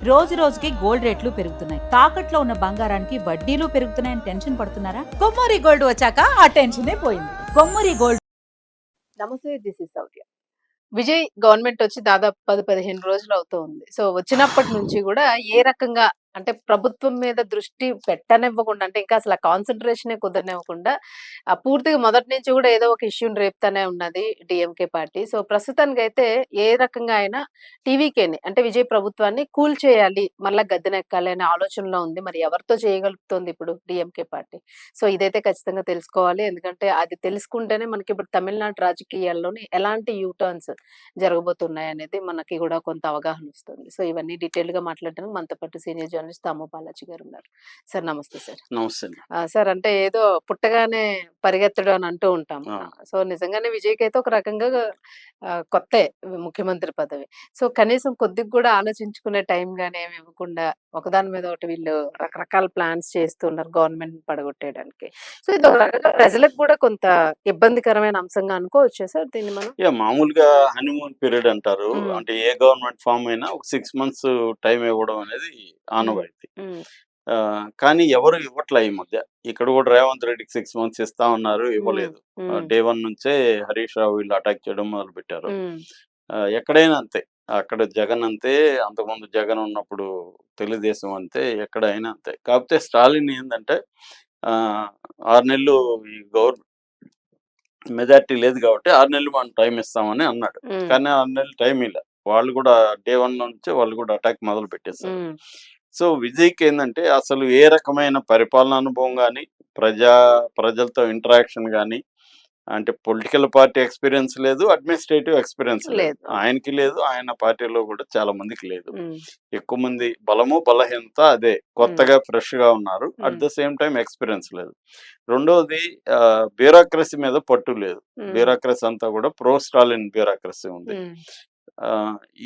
రోజు రోజుకి గోల్డ్ రేట్లు పెరుగుతున్నాయి. తాకట్లో ఉన్న బంగారానికి వడ్డీలు పెరుగుతున్నాయని టెన్షన్ పడుతున్నారా? కొమ్మూరి గోల్డ్ వచ్చాక ఆ టెన్షనే పోయింది. కొమ్మూరి గోల్డ్. నమస్తే, this is Sourya. Vijay government వచ్చి దాదాపు 10-15 రోజులు అవుతుంది. సో వచ్చినప్పటి నుంచి కూడా ఏ రకంగా అంటే ప్రభుత్వం మీద దృష్టి పెట్టనివ్వకుండా, అంటే ఇంకా అసలు కాన్సన్ట్రేషనే కుదరనివ్వకుండా పూర్తిగా మొదటి నుంచి కూడా ఏదో ఒక ఇష్యూని రేపుతానే ఉన్నది డిఎంకే పార్టీ. సో ప్రస్తుతానికి అయితే ఏ రకంగా అయినా టీవీకేని అంటే విజయ్ ప్రభుత్వాన్ని కూల్ చేయాలి, మళ్ళా గద్దెనెక్కాలి అనే ఆలోచనలో ఉంది. మరి ఎవరితో చేయగలుగుతుంది ఇప్పుడు డిఎంకే పార్టీ? సో ఇదైతే ఖచ్చితంగా తెలుసుకోవాలి. ఎందుకంటే అది తెలుసుకుంటేనే మనకి ఇప్పుడు తమిళనాడు రాజకీయాల్లోని ఎలాంటి యూటర్న్స్ జరగబోతున్నాయి అనేది మనకి కూడా కొంత అవగాహన వస్తుంది. సో ఇవన్నీ డీటెయిల్ గా మాట్లాడడానికి మనతో పాటు సీనియర్ జర్నలిస్ట్ తాము బాలాజీ గారు ఉన్నారు. సార్ నమస్తే సార్. నమస్తే. సార్ అంటే ఏదో పుట్టగానే పరిగెత్తడం అని అంటూ ఉంటాం. ఆ. సో నిజంగానే విజయ్కి అయితే ఒక రకంగా కొత్తే ముఖ్యమంత్రి పదవి. సో కనీసం కొద్దిగా కూడా ఆలోచించుకునే టైం గానీ ఏమి ఇవ్వకుండా ఒకదాని మీద ఒకటి వీళ్ళు రకరకాల ప్లాన్స్ చేస్తున్నారు గవర్నమెంట్ పడగొట్టేయడానికి. సో ఇది ఒక రకంగా ప్రజలకు కూడా కొంత ఇబ్బందికరమైన అంశంగా అనుకోవచ్చా సార్ దీన్ని మనం? మామూలుగా హనీమూన్ పీరియడ్ అంటారు. అంటే ఏ గవర్నమెంట్ ఫామ్ అయినా ఒక 6 months టైం ఇవ్వడం అనేది ఆనవాయితీ. కానీ ఎవరు ఇవ్వట్లే ఈ మధ్య. ఇక్కడ కూడా రేవంత్ రెడ్డికి 6 months ఇస్తా ఉన్నారు, ఇవ్వలేదు. డే 1 నుంచే హరీష్ రావు వీళ్ళు అటాక్ చేయడం మొదలు పెట్టారు. ఎక్కడైనా అంతే. అక్కడ జగన్ అంతే, అంతకుముందు జగన్ ఉన్నప్పుడు తెలుగుదేశం అంతే, ఎక్కడైనా అంతే. కాకపోతే స్టాలిన్ ఏంటంటే 6 నెలలు ఈ మెజార్టీ లేదు కాబట్టి 6 నెలలు మనం టైం ఇస్తామని అన్నాడు. కానీ 6 నెలలు టైం ఇలా వాళ్ళు కూడా డే 1 నుంచే వాళ్ళు కూడా అటాక్ మొదలు పెట్టేశారు. సో విజయ్కి ఏంటంటే అసలు ఏ రకమైన పరిపాలన అనుభవం కానీ, ప్రజలతో ఇంటరాక్షన్ కానీ, అంటే పొలిటికల్ పార్టీ ఎక్స్పీరియన్స్ లేదు, అడ్మినిస్ట్రేటివ్ ఎక్స్పీరియన్స్ లేదు. ఆయనకి లేదు, ఆయన పార్టీలో కూడా చాలా మందికి లేదు. ఎక్కువ మంది బలము బలహీనత అదే, కొత్తగా ఫ్రెష్ గా ఉన్నారు. At the same time experience లేదు. రెండోది బ్యూరోక్రసీ మీద పట్టు లేదు. బ్యూరోక్రసీ అంతా కూడా ప్రో స్టాలిన్ బ్యూరోక్రసీ ఉంది.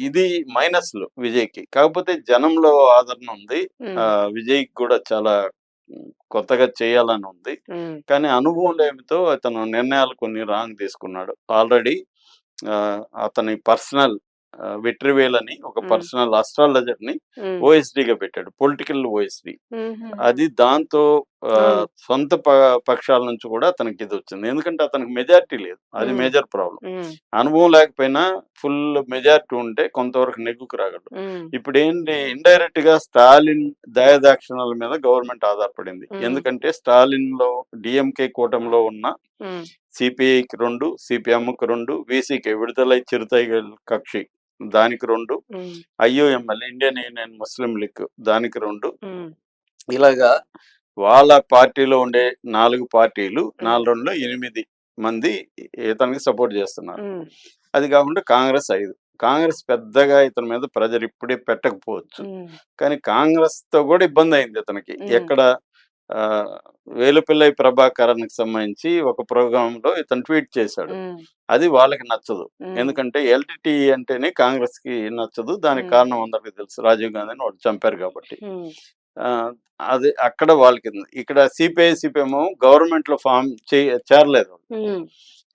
ఇది మైనస్లు విజయ్కి. కాకపోతే జనంలో ఆదరణ ఉంది. విజయ్కి కూడా చాలా కొత్తగా చేయాలని ఉంది. కానీ అనుభవం లేమితో అతను నిర్ణయాలు కొన్ని రాంగ్ తీసుకున్నాడు. ఆల్రెడీ అతని పర్సనల్ వెట్రివేల్ అని ఒక పర్సనల్ అస్ట్రాలజర్ ని ఓఎస్డీగా పెట్టాడు, పొలిటికల్ ఓఎస్డీ. అది దాంతో సొంత పక్షాల నుంచి కూడా అతనికి ఇది వచ్చింది. ఎందుకంటే అతనికి మెజారిటీ లేదు, అది మేజర్ ప్రాబ్లం. అనుభవం లేకపోయినా ఫుల్ మెజారిటీ ఉంటే కొంతవరకు నెగ్గుకు రాగలడు. ఇప్పుడు ఏంటి, ఇండైరెక్ట్ గా స్టాలిన్ దయాదాక్షిణాల మీద గవర్నమెంట్ ఆధారపడింది. ఎందుకంటే స్టాలిన్ లో డిఎంకే కూటమిలో ఉన్న సిపిఐకి 2, సిపిఎంకి 2, వీసీకి విడుదలై చిరుతైగల్ కక్షి దానికి 2, ఐయుఎంఎల్ ఇండియన్ యూనియన్ ముస్లిం లీగ్ దానికి 2, ఇలాగా వాళ్ళ పార్టీలో ఉండే 4 పార్టీలు 4 8 మంది ఇతనికి సపోర్ట్ చేస్తున్నారు. అది కాకుండా కాంగ్రెస్ 5. కాంగ్రెస్ పెద్దగా ఇతని మీద ప్రెజర్ ఇప్పుడే పెట్టకపోవచ్చు, కానీ కాంగ్రెస్ తో కూడా ఇబ్బంది అయింది ఇతనికి. ఎక్కడ వేలుపిల్లై ప్రభాకరన్కి సంబంధించి ఒక ప్రోగ్రామ్ లో ఇతను ట్వీట్ చేశాడు. అది వాళ్ళకి నచ్చదు. ఎందుకంటే ఎల్టీటీ అంటేనే కాంగ్రెస్ కి నచ్చదు. దానికి కారణం అందరికి తెలుసు, రాజీవ్ గాంధీని వాడు చంపారు కాబట్టి. అది అక్కడ వాళ్ళకి. ఇక్కడ సిపిఐ సిపిఎం గవర్నమెంట్ లో ఫామ్ చేరలేదు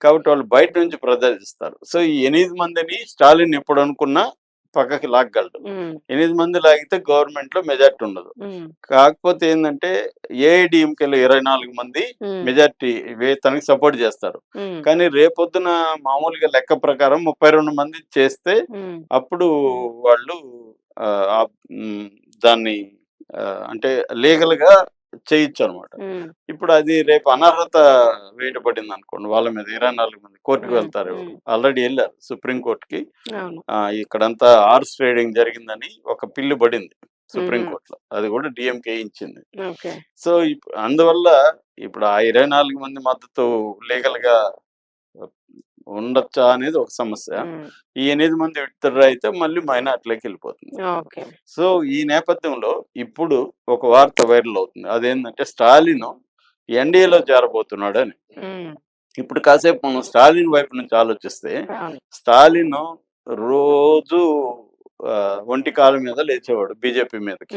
కాబట్టి వాళ్ళు బయట నుంచి ప్రదర్శిస్తారు. సో ఈ 8 మందిని స్టాలిన్ ఎప్పుడు అనుకున్నా పక్కకి లాగలడు. 8 మంది లాగితే గవర్నమెంట్ లో మెజార్టీ ఉండదు. కాకపోతే ఏంటంటే ఏఐడిఎంకేలో 24 మంది మెజార్టీ తనకి సపోర్ట్ చేస్తారు. కానీ రేపొద్దున మామూలుగా లెక్క ప్రకారం 32 మంది చేస్తే అప్పుడు వాళ్ళు దాన్ని అంటే లీగల్ గా చేయొచ్చు అనమాట. ఇప్పుడు అది రేపు అనర్హత వేటు పడింది అనుకోండి వాళ్ళ మీద, 24 మంది కోర్టుకు వెళ్తారు. ఆల్రెడీ వెళ్ళారు సుప్రీం కోర్టుకి. ఇక్కడంతా ఆర్స్ ట్రేడింగ్ జరిగిందని ఒక పిల్లు పడింది సుప్రీం కోర్టులో, అది కూడా డిఎంకే ఇచ్చింది. సో అందువల్ల ఇప్పుడు ఆ 24 మంది మద్దతు లీగల్ గా ఉండొచ్చా అనేది ఒక సమస్య. ఈ 8 మంది విత్డ్రా అయితే మళ్ళీ మైనార్టీలోకి వెళ్ళిపోతుంది. సో ఈ నేపథ్యంలో ఇప్పుడు ఒక వార్త వైరల్ అవుతుంది. అదేంటంటే స్టాలిన్ ఎన్డీఏలో చేరబోతున్నాడు అని. ఇప్పుడు కాసేపు మనం స్టాలిన్ వైపు నుంచి ఆలోచిస్తే, స్టాలిన్ రోజు ఒంటి కాలం మీద లేచేవాడు బీజేపీ మీదకి.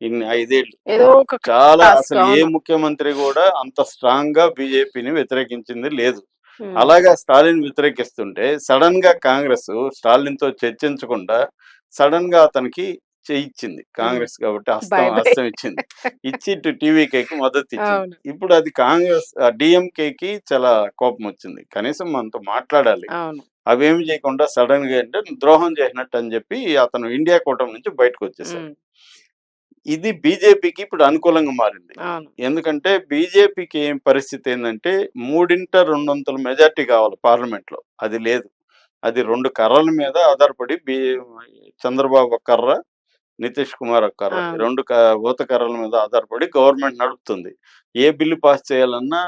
ఇన్ని 5 ఏళ్ళు చాలా, అసలు ఏ ముఖ్యమంత్రి కూడా అంత స్ట్రాంగ్ గా బీజేపీని వ్యతిరేకించింది లేదు. అలాగా స్టాలిన్ వ్యతిరేకిస్తుంటే సడన్ గా కాంగ్రెస్ స్టాలిన్ తో చర్చించకుండా సడన్ గా అతనికి చేయించింది కాంగ్రెస్ కాబట్టి బై బై. హస్తం ఇచ్చింది. ఇచ్చి ఇటు టీవీకేకి మద్దతు ఇచ్చింది. అవును. ఇప్పుడు అది కాంగ్రెస్ డిఎంకేకి చాలా కోపం వచ్చింది. కనీసం మనతో మాట్లాడాలి. అవును. అవేమి చేయకుండా సడన్ గా అంటే ద్రోహం చేసినట్టు అని చెప్పి అతను ఇండియా కూటమి నుంచి బయటకు వచ్చేసాడు. ఉమ్, ఇది బీజేపీకి ఇప్పుడు అనుకూలంగా మారింది. అవును. ఎందుకంటే బీజేపీకి ఏం పరిస్థితి ఏందంటే 3/2 మెజార్టీ కావాలి పార్లమెంట్ లో. అది లేదు. అది 2 కర్రల మీద ఆధారపడి చంద్రబాబు ఒక కర్ర, నితీష్ కుమార్ ఒక కర్ర. ఈ అవును. 2 ఊత కర్రల మీద ఆధారపడి గవర్నమెంట్ నడుపుతుంది. ఏ బిల్లు పాస్ చేయాలన్నా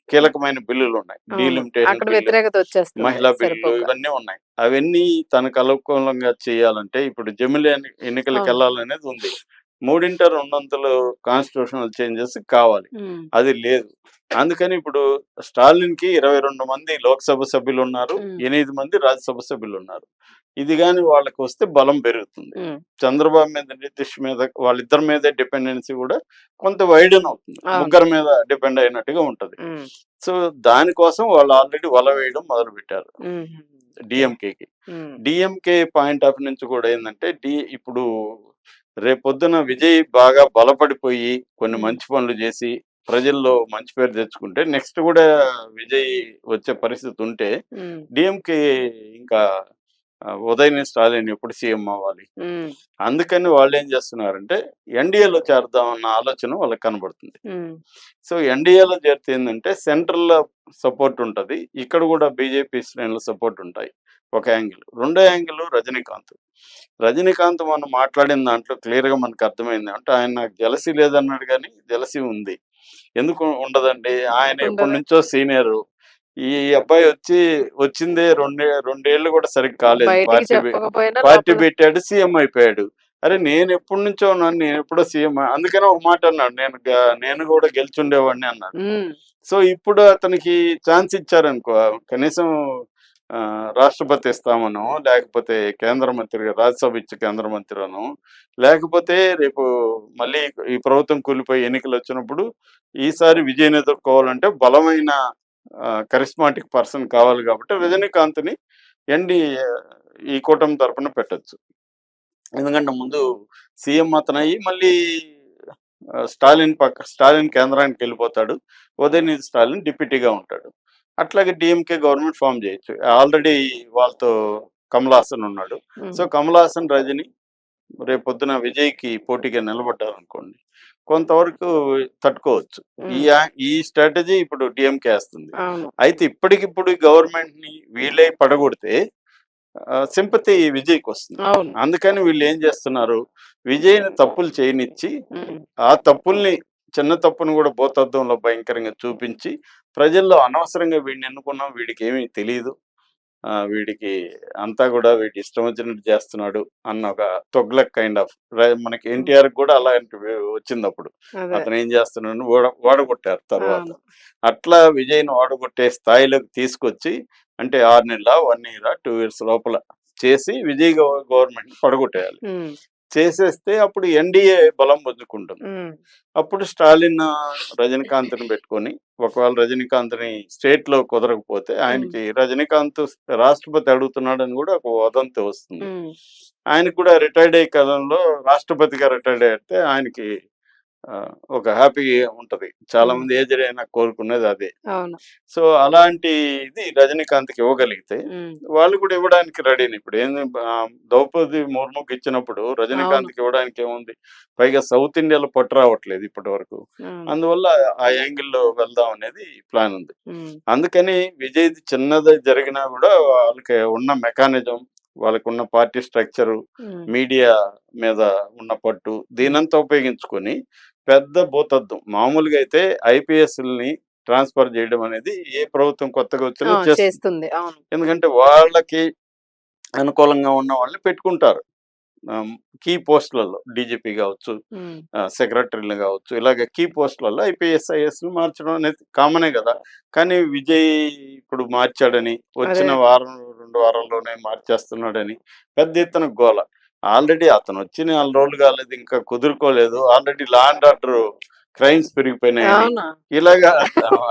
కీలకమైన బిల్లులు ఉన్నాయి. అవును. డీలిమిటేషన్ అక్కడ బిల్లు, వ్యతిరేకత వచ్చేస్తుంది మహిళా బిల్లులు సరిపోక. ఇవన్నీ ఉన్నాయి. అవన్నీ తనకు అనుకూలంగా చేయాలంటే ఇప్పుడు జమిలి ఎన్నికలకు అవును. వెళ్ళాలనేది ఉంది. 3/2 కాన్స్టిట్యూషనల్ చేంజెస్ కావాలి. ఉమ్, అది లేదు. అందుకని ఇప్పుడు స్టాలిన్‌కి 22 మంది లోక్సభ సభ్యులున్నారు. ఉమ్, 8 మంది రాజ్యసభ సభ్యులున్నారు. ఇది గాని వాళ్ళకొస్తే బలం పెరుగుతుంది. ఉమ్, చంద్రబాబు మీద, నితీష్ మీద వాళ్ళిద్దరి మీదే డిపెండెన్సీ కూడా కొంత వైడెన్ అవుతుంది. అవును. ముగ్గురి మీద డిపెండ్ అయినట్టుగా ఉంటది. ఉమ్, సో, దానికోసం వాళ్ళు ఆల్రెడీ వల వేయడం మొదలుపెట్టారు ఉమ్, ఓకే. డీఎంకేకి. ఉమ్, డీఎంకే పాయింట్ ఆఫ్ నుంచి కూడా ఏందంటే ఇప్పుడు రేపొద్దున విజయ్ బాగా బలపడిపోయి కొన్ని ఉమ్, మంచి పనులు చేసి ప్రజల్లో మంచి పేరు తెచ్చుకుంటే నెక్స్ట్ కూడా విజయ్ వచ్చే పరిస్థితి ఉంటే ఉమ్, డీఎంకే ఇంకా ఉదయనిధి స్టాలిన్ ఎప్పుడు సీఎం అవ్వాలి. ఉమ్, అందుకని వాళ్ళు ఏం చేస్తున్నారంటే ఎన్డీఏలో చేరదామన్న ఆలోచన వాళ్ళకి కనబడుతుంది. ఉమ్, సో ఎన్డీఏలో చేరితే ఏంటంటే సెంట్రల్ సపోర్ట్ ఉంటది. ఇక్కడ కూడా బీజేపీ శ్రేణుల సపోర్ట్ ఉంటాయి. ఒక యాంగిల్. రెండో యాంగిల్ రజనీకాంత్. రజనీకాంత్ మనం మాట్లాడిన దాంట్లో క్లియర్‌గా మనకు అర్థమైంది. అంటే ఆయన నాకు జెలసీ లేదన్నాడు గానీ జెలసీ ఉంది. ఎందుకు ఉండదండి? ఆయన ఉండదు. ఎప్పటినుంచో సీనియరు. ఈ అబ్బాయి వచ్చిందే రెండేళ్ళు కూడా సరిగ్గా కాలేదు. బయటికి చెప్పకపోయినా పార్టీ లోపల. పెట్టాడు. సీఎం అయిపోయాడు. అరే నేను ఎప్పటినుంచో ఉన్నాను. నేను ఎప్పుడో సీఎం. అందుకనే ఒక మాట అన్నాడు. నేను కూడా గెలిచుండేవాడిని అన్నాడు. ఉమ్, సో ఇప్పుడు అతనికి ఛాన్స్ ఇచ్చారనుకో కనీసం రాష్ట్రపతి ఇస్తామనో, లేకపోతే కేంద్ర మంత్రిగా రాజ్యసభ ఇచ్చి కేంద్ర మంత్రనో, లేకపోతే రేపు మళ్ళీ ఈ ప్రభుత్వం కూలిపోయి ఎన్నికలొచ్చినప్పుడు ఈసారి విజయ్‌ని ఎదుర్కోవాలంటే బలమైన కరిస్మాటిక్ పర్సన్ కావాలి కాబట్టి రజనీకాంత్‌ని ఎన్‌డీఏ ఈ కూటమి తరపున పెట్టొచ్చు. ఎందుకంటే ముందు సీఎం అతనయ్యి మళ్ళీ స్టాలిన్ కేంద్రానికెళ్ళిపోతాడు. ఉదయనిధి స్టాలిన్ డిప్యూటీగా ఉంటాడు. అట్లాగే డీఎంకే గవర్నమెంట్ ఫార్మ్ చేయొచ్చు. ఆల్రెడీ వాళ్ళతో కమల్ హాసన్ ఉన్నాడు. ఉమ్, సో కమల్ హాసన్, రజని రేపొద్దున విజయ్‌కి పోటీగా నిలబడ్డారనుకోండి, కొంతవరకు తట్టుకోవచ్చు. ఉమ్, ఈ స్ట్రాటజీ ఇప్పుడు డీఎంకే ఏస్తుంది. అవును. అయితే ఇప్పటికిప్పుడు గవర్నమెంట్‌ని వీళ్ళే పడగొడితే సింపతి విజయ్‌కొస్తుంది. అవును. అందుకని వీళ్ళేం చేస్తున్నారు, విజయ్‌ని తప్పులు చేయనిచ్చి, ఉమ్, ఆ తప్పుల్ని చిన్న తప్పును కూడా భూతద్దంలో భయంకరంగా చూపించి, ప్రజల్లో అనవసరంగా వీడిని ఎన్నుకున్నాం, వీడికేమీ తెలీదు. వీడికి అంతా కూడా వీడి ఇష్టం వచ్చినట్టు చేస్తున్నాడు అన్న ఒక తొగ్లక్ కైండ్ ఆఫ్ మనకి ఉమ్, ఎన్టీఆర్‌కి కూడా అలాంటివి వచ్చిందప్పుడు. అదే. అతను ఏం చేస్తున్నాడని ఓడగొట్టారు తర్వాత. అవును. అట్లా విజయ్‌ని ఓడగొట్టే స్థాయిలోకి తీసుకొచ్చి అంటే 6 నెలల, 1 ఇయర్, 2 ఇయర్స్ లోపల చేసి విజయ్ గవర్నమెంట్‌ని పడగొట్టేయాలి. ఉమ్, చేసేస్తే అప్పుడు ఎన్డీఏ బలం పుంజుకుంటుంది. ఉమ్, అప్పుడు స్టాలిన్ రజనీకాంత్‌ని పెట్టుకొని ఒకవేళ రజనీకాంత్‌ని స్టేట్‌లో కుదరకపోతే ఆయనకి రజనీకాంత్ రాష్ట్రపతి అడుగుతున్నాడని కూడా ఒక వదంతి వస్తుంది. ఉమ్, ఆయనకి కూడా రిటైర్డ్ అయ్యే కాలంలో రాష్ట్రపతిగా రిటైర్డ్ అయితే ఆయనకి ఒక హ్యాపీ ఉంటది. చాలా ఉమ్, మంది ఏజ్డ్ అయినా కోరుకునేది అదే. అవును. సో అలాంటి ఇది రజనీకాంత్‌కి ఇవ్వగలిగితే ఉమ్, వాళ్ళు కూడా ఇవ్వడానికి రెడీని. ఇప్పుడు ఏంది ద్రౌపది ముర్ముకి ఇచ్చినప్పుడు అవును. రజనీకాంత్‌కి ఇవ్వడానికి ఏముంది? పైగా సౌత్ ఇండియాలో పట్టు రావట్లేదు ఇప్పటివరకు. అవును. అందువల్ల ఆ యాంగిల్‌లో వెళ్దాం అనేది ప్లాన్ ఉంది. ఉమ్, అందుకని విజయ్‌ది చిన్నది జరిగినా కూడా వాళ్ళకి ఉన్న మెకానిజం, వాళ్ళకున్న పార్టీ స్ట్రక్చరు, ఉమ్, మీడియా మీద ఉన్న పట్టు దీనంతా ఉపయోగించుకొని పెద్ద భూతద్దం. మామూలుగా అయితే ఐపీఎస్‌లని ట్రాన్స్‌ఫర్ చేయడం అనేది ఏ ప్రభుత్వం కొత్తగా వచ్చినా చేస్తుంది. చేస్తుంది. అవును. ఎందుకంటే వాళ్ళకి అనుకూలంగా ఉన్న వాళ్ళని పెట్టుకుంటారు. కీ పోస్టులలో డీజీపీ కావచ్చు, ఉమ్, సెక్రటరీలు కావచ్చు, ఇలాగ కీ పోస్టులలో ఐపీఎస్, ఐఏఎస్‌ని మార్చడం అనేది కామనే కదా! కానీ విజయ్ ఇప్పుడు మార్చాడని, వచ్చిన అదే. వారం, 2 వారాల్లోనే మార్చేస్తున్నాడని పెద్ద ఎత్తున గోల. ఆల్రెడీ అతను వచ్చి 4 రోజులు కాలేదు. ఇంకా కుదురుకోలేదు. Already law and order crimes పెరిగిపోయినాయని అవునా ఇలాగా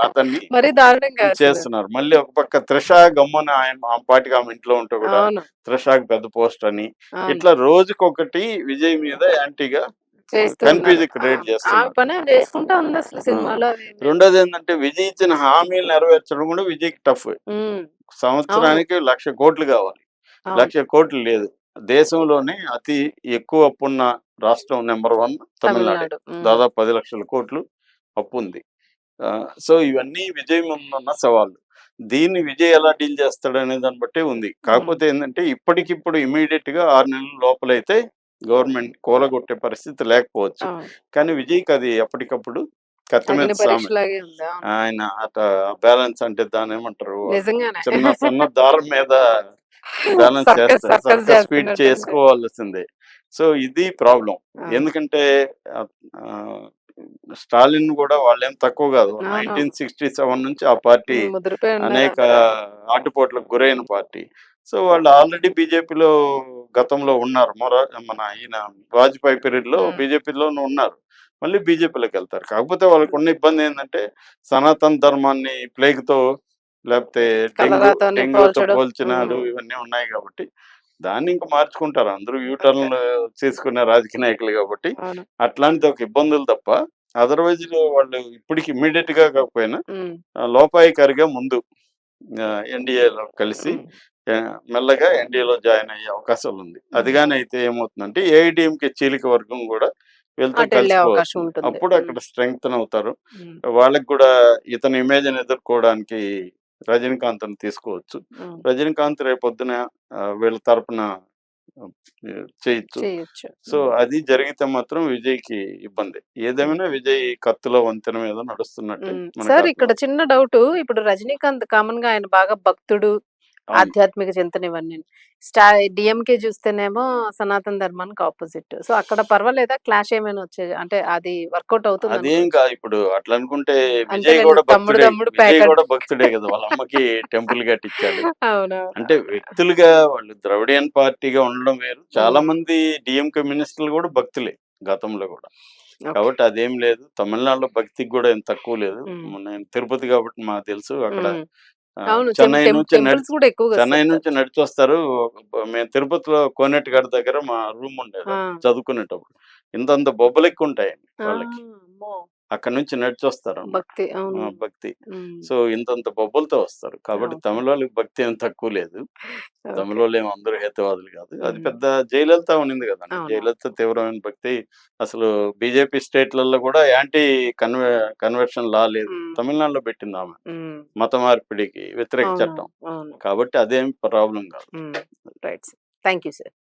అతన్ని మరి దారుణంగా అసలు. చేస్తున్నారు. మళ్ళీ ఒక పక్క త్రిష గమ్మున ఆయన ఆ పాటికి ఆమె ఇంట్లో ఉంటే కూడా అవును త్రిషకి పెద్ద పోస్ట్ అని అవును ఇట్లా రోజుకొకటి విజయ్ మీద యాంటీగా చేస్తూ కన్ఫ్యూజ్ ఉన్నారు. క్రియేట్ ఆ చేస్తున్నారు. పని ఆమె చేసుకుంటా ఉంది అసలు సినిమాలో అవి ఇవి. రెండోది ఏంటంటే విజయ్ ఇచ్చిన హామీలు నెరవేర్చడం కూడా విజయ్కి టఫ్. ఉమ్, అవును సంవత్సరానికి 1,00,000 కోట్లు కావాలి. అవును 1,00,000 కోట్లు లేదు. దేశంలోనే అతి ఎక్కువ అప్పున్న రాష్ట్రం నెంబర్ 1 తమిళనాడే. తమిళనాడు. దాదాపు 10 లక్షల కోట్లు అప్పు ఉంది. సో ఇవన్నీ విజయ్ ముందున్న సవాళ్ళు. దీన్ని విజయ్ ఎలా డీల్ చేస్తాడు అనే దాన్ని బట్టే ఉంది. కాకపోతే ఏంటంటే ఇప్పటికిప్పుడు ఇమీడియట్ గా 6 నెలల లోపలైతే గవర్నమెంట్ కూలగొట్టే పరిస్థితి లేకపోవచ్చు. అవును. కానీ విజయ్కి అది ఎప్పటికప్పుడు కత్తి మీద అగ్ని సామెత. పరీక్షలాగే ఉంది. అవును. ఆయన బ్యాలెన్స్ అంటే దాన్ని ఏమంటారు, నిజంగానే చిన్న సన్న దారం మీద బ్యాలెన్స్ సర్కస్ చేస్తారు. సర్కస్ సర్కస్ ఫీట్ చేస్తున్నట్టుంది. చేసుకోవాల్సిందే. సో ఇది ప్రాబ్లం. అవును. ఎందుకంటే ఆ, స్టాలిన్ కూడా వాళ్ళేం తక్కువ కాదు. అవును. 1967 నుంచి ఆ పార్టీ ముదిరిపోయి ఉన్నారు అనేక అందరూ. ఆటుపోట్లకు గురైన పార్టీ. సో వాళ్ళు ఆల్రెడీ బీజేపీలో గతంలో ఉన్నారు. మన ఈయన వాజ్పేయి పీరియడ్ లో ఉమ్, బీజేపీలో ఉన్నారు. మళ్ళీ బీజేపీలోకి వెళ్తారు. కాకపోతే వాళ్ళకు ఉన్న ఇబ్బంది ఏంటంటే సనాతన ధర్మాన్ని ప్లేగ్ తో లేకపోతే కలరాతోని డెంగ్యూతో పోల్చడం. పోల్చినాడు ఇవన్నీ ఉన్నాయి కాబట్టి దాన్ని ఇంకా మార్చుకుంటారు. అందరూ యూటర్న్లు చేసుకునే రాజకీయ నాయకులు కాబట్టి అవును. అట్లాంటిది ఒక ఇబ్బందులు తప్ప అదర్వైజ్ వాళ్ళు ఇప్పటికి ఇమ్మీడియట్ గా కాకపోయినా ఉమ్, లోపాయికారిగా ముందు ఎన్డీఏలో కలిసి ఉమ్, మెల్లగా ఎన్డీఏలో జాయిన్ అయ్యే అవకాశాలు ఉంది. అది కానీ అయితే ఏమవుతుందంటే ఏఐడిఎంకే చీలిక వర్గం కూడా వీళ్ళతో అటు వెళ్ళే అవకాశం కలిసిపోవచ్చు. ఉంటుంది. అప్పుడు అక్కడ స్ట్రెంగ్త్ అవుతారు. ఉమ్, వాళ్ళకి కూడా ఇతని ఇమేజ్ ఎదుర్కోవడానికి రజనీకాంత్ తీసుకోవచ్చు. ఉమ్, రజనీకాంత్ రేపొద్దున వీళ్ళ తరపున ఆ, చేయొచ్చు. చేయొచ్చు. సో అది జరిగితే మాత్రం విజయ్కి ఇబ్బంది. ఏదేమైనా విజయ్ కత్తుల వంతెన మీద నడుస్తున్నట్టే మనకు సార్ ఇక్కడ అర్థం. చిన్న డౌట్. ఇప్పుడు రజనీకాంత్ కామన్ గా ఆయన బాగా భక్తుడు, అవును. ఆధ్యాత్మిక చింతన ఇవన్నీ. డిఎంకే చూస్తేనేమో సనాతన ధర్మానికి ఆపోజిట్. సో అక్కడ పర్వాలేదా? క్లాష్ ఏమైనా వచ్చే అంటే అది వర్కౌట్ అవుతుంది అదేం అనుకోవచ్చు. కాదు. ఇప్పుడు అట్లా అనుకుంటే విజయ్ అంతేలేండి, కూడా తమ్ముడు భక్తుడే. తమ్ముడు విజయ్ ప్యాకెట్. కూడా భక్తుడే కదా. వాళ్ళ అమ్మకి టెంపుల్ కట్టించాడు. అవునవును. అంటే వ్యక్తులుగా వాళ్ళు ద్రవిడియన్ పార్టీగా ఉండడం వేరు. చాలా ఉమ్, మంది డిఎంకే మినిస్టర్లు కూడా భక్తులే గతంలో కూడా. ఓకే. కాబట్టి అదేం లేదు. తమిళనాడులో భక్తికి కూడా ఏం తక్కువ లేదు. ఉమ్, నేను తిరుపతి కాబట్టి మాకు తెలుసు. అక్కడ ఉమ్, అవును. చెన్నై నుంచి టెంపుల్స్ కూడా ఎక్కువగా చెన్నై వస్తారు. నుంచి నడిచొస్తారు. మేము తిరుపతిలో కోనేటిగడ్డ దగ్గర మా రూమ్ ఉండేది ఆ, చదువుకునేటప్పుడు. ఇంతంత బొబ్బలెక్కి ఉంటాయండి ఆ, వాళ్ళకి. అమ్మో, అక్కడ నుంచి నడిచొస్తారు అన్నమాట. భక్తి. అవును. భక్తి. ఉమ్, సో ఇంతంత బొబ్బలతో వస్తారు. కాబట్టి ఓకే. తమిళ వాళ్ళకి భక్తి ఏం తక్కువ లేదు. తమిళ ఓకే. వాళ్ళు ఏం అందరూ హేతువాదులు కాదు. అది ఉమ్, పెద్ద జయలలిత ఉన్నింది కదండి. అవునవును. జయలలిత తీవ్రమైన భక్తి. అసలు బీజేపీ స్టేట్లలో కూడా యాంటీ కన్వర్షన్ లా లేదు. ఉమ్, తమిళనాడులో పెట్టింది ఆమె. ఉమ్, మత మార్పిడికి వ్యతిరేక అవును. చట్టం. అవును. కాబట్టి అదేం ప్రాబ్లం కాదు. రైట్. Thank you sir.